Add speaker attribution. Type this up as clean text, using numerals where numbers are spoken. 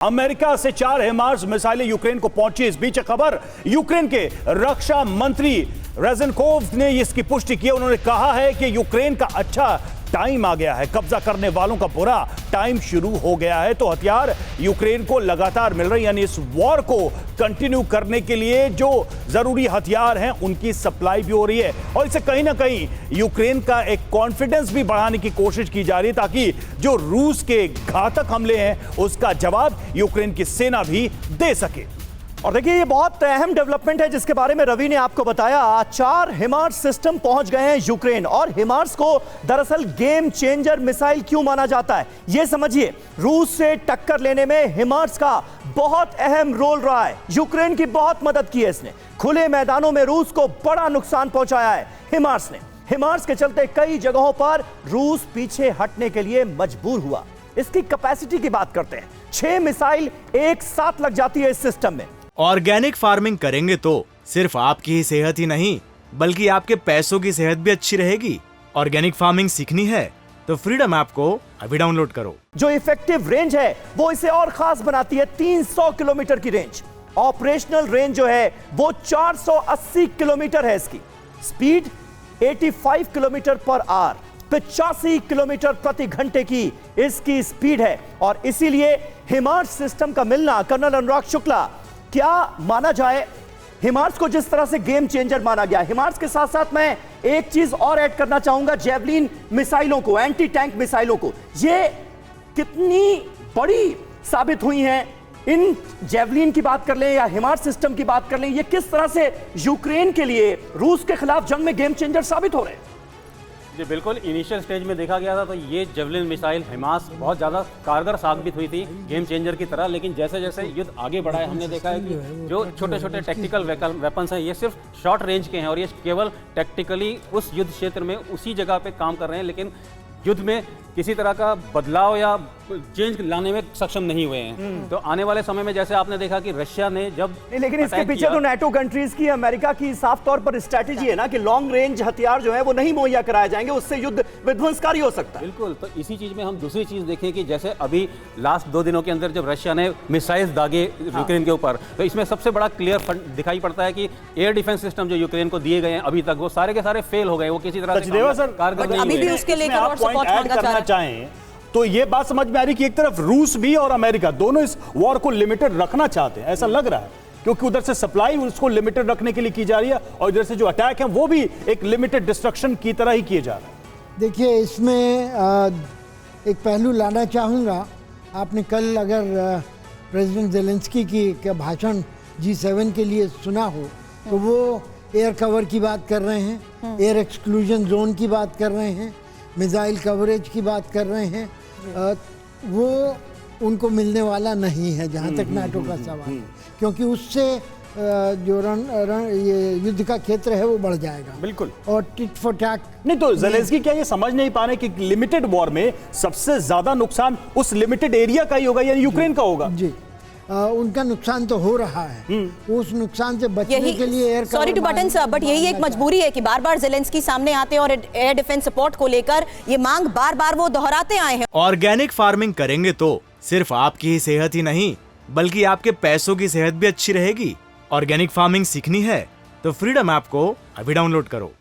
Speaker 1: America से 4 HIMARS मिसाइलें Ukraine को पहुंची। इस बीच खबर यूक्रेन के रक्षा मंत्री रेज़निकोव ने इसकी पुष्टि की। उन्होंने कहा है कि यूक्रेन का अच्छा टाइम आ गया है, कब्जा करने वालों का बुरा टाइम शुरू हो गया है। तो हथियार यूक्रेन को लगातार मिल रहे हैं, यानी इस वॉर को कंटिन्यू करने के लिए जो जरूरी हथियार हैं उनकी सप्लाई भी हो रही है। और इससे कहीं ना कहीं यूक्रेन का एक कॉन्फिडेंस भी बढ़ाने की कोशिश की जा रही है, ताकि जो रूस के घातक हमले हैं उसका जवाब यूक्रेन की सेना भी दे सके।
Speaker 2: और देखिए, ये बहुत अहम डेवलपमेंट है जिसके बारे में रवि ने आपको बताया। 4 हिमार्स सिस्टम पहुंच गए हैं यूक्रेन, और हिमार्स को दरअसल गेम चेंजर मिसाइल क्यों माना जाता है ये समझिए। रूस से टक्कर लेने में हिमार्स का बहुत अहम रोल रहा है। यूक्रेन की बहुत मदद की है इसने। खुले मैदानों में रूस को बड़ा नुकसान पहुंचाया है हिमार्स ने। हिमार्स के चलते कई जगहों पर रूस पीछे हटने के लिए मजबूर हुआ। इसकी कैपेसिटी की बात करते हैं, 6 मिसाइल एक साथ लग जाती है इस सिस्टम में।
Speaker 3: ऑर्गेनिक फार्मिंग करेंगे तो सिर्फ आपकी ही सेहत ही नहीं, बल्कि आपके पैसों की सेहत भी अच्छी रहेगी। ऑर्गेनिक फार्मिंग सीखनी है तो फ्रीडम ऐप को अभी डाउनलोड करो।
Speaker 2: जो इफेक्टिव रेंज है वो इसे और खास बनाती है। 300 किलोमीटर की रेंज, ऑपरेशनल रेंज जो है वो 480 किलोमीटर है। इसकी speed 85 kilometre per hour, 85 kilometre प्रति घंटे की इसकी स्पीड है। और इसीलिए हिमार्स सिस्टम का मिलना, कर्नल अनुराग शुक्ला, क्या माना जाए, हिमार्स को जिस तरह से गेम चेंजर माना गया। हिमार्स के साथ साथ मैं एक चीज और ऐड करना चाहूंगा, जेवलिन मिसाइलों को, एंटी टैंक मिसाइलों को। ये कितनी बड़ी साबित हुई हैं। इन जेवलिन की बात कर लें या हिमार्स सिस्टम की बात कर लें, ये किस तरह से यूक्रेन के लिए रूस के खिलाफ जंग में गेम चेंजर साबित हो रहे हैं।
Speaker 4: जी बिल्कुल, इनिशियल स्टेज में देखा गया था तो ये जेवलिन मिसाइल हिमार्स बहुत ज़्यादा कारगर साबित हुई थी गेम चेंजर की तरह। लेकिन जैसे जैसे युद्ध आगे बढ़ा है, हमने देखा है कि जो छोटे छोटे टैक्टिकल वेपन्स हैं ये सिर्फ शॉर्ट रेंज के हैं, और ये केवल टैक्टिकली उस युद्ध क्षेत्र में उसी जगह पे काम कर रहे हैं, लेकिन युद्ध में किसी तरह का बदलाव या चेंज लाने में सक्षम नहीं हुए हैं। तो आने वाले समय में जैसे आपने देखा कि रशिया ने जब
Speaker 2: लेकिन इसके पीछे तो नाटो कंट्रीज की, अमेरिका की साफ तौर पर स्ट्रैटेजी है ना कि लॉन्ग रेंज हथियार जो है वो नहीं मुहैया कराए जाएंगे, उससे युद्ध विध्वंसकारी हो सकता है।
Speaker 4: बिल्कुल, तो इसी चीज में हम दूसरी चीज देखें कि जैसे अभी लास्ट 2 दिनों के अंदर जब रशिया ने मिसाइल्स दागे यूक्रेन के ऊपर, तो इसमें सबसे बड़ा क्लियर दिखाई पड़ता है कि एयर डिफेंस सिस्टम जो यूक्रेन को दिए गए हैं अभी तक, वो सारे के सारे फेल हो गए। वो किसी तरह से कारगर नहीं हुए।
Speaker 1: चाहें तो ये बात समझ में आ रही कि एक तरफ रूस भी और अमेरिका दोनों इस वॉर को लिमिटेड रखना चाहते हैं, ऐसा लग रहा है, क्योंकि उधर से सप्लाई उसको लिमिटेड रखने के लिए की जा रही है, और इधर से जो अटैक है वो भी एक लिमिटेड डिस्ट्रक्शन की तरह ही किए जा रहा है।
Speaker 5: देखिए, इसमें एक पहलू लाना चाहूँगा। आपने कल अगर प्रेसिडेंट ज़ेलेंस्की की भाषण G7 के लिए सुना हो तो वो एयर कवर की बात कर रहे हैं, एयर एक्सक्लूजन जोन की बात कर रहे हैं, मिसाइल कवरेज की बात कर रहे हैं। वो उनको मिलने वाला नहीं है जहाँ तक नाटो का सवाल है, क्योंकि उससे जो ये युद्ध का क्षेत्र है वो बढ़ जाएगा।
Speaker 1: बिल्कुल,
Speaker 5: और टिट फॉर टैक
Speaker 1: नहीं तो ज़ेलेंस्की क्या ये समझ नहीं पा रहे कि लिमिटेड वॉर में सबसे ज्यादा नुकसान उस लिमिटेड एरिया का ही होगा, यानी यूक्रेन का होगा।
Speaker 5: जी, उनका नुकसान तो हो रहा है, उस नुकसान से बचने के लिए air
Speaker 6: sorry to button sir, but यही एक मजबूरी है कि बार बार ज़ेलेंस्की सामने आते हैं और एयर डिफेंस सपोर्ट को लेकर ये मांग बार बार वो दोहराते आए हैं।
Speaker 3: ऑर्गेनिक फार्मिंग करेंगे तो सिर्फ आपकी ही सेहत ही नहीं, बल्कि आपके पैसों की सेहत भी अच्छी रहेगी। ऑर्गेनिक फार्मिंग सीखनी है तो फ्रीडम ऐप को अभी डाउनलोड करो।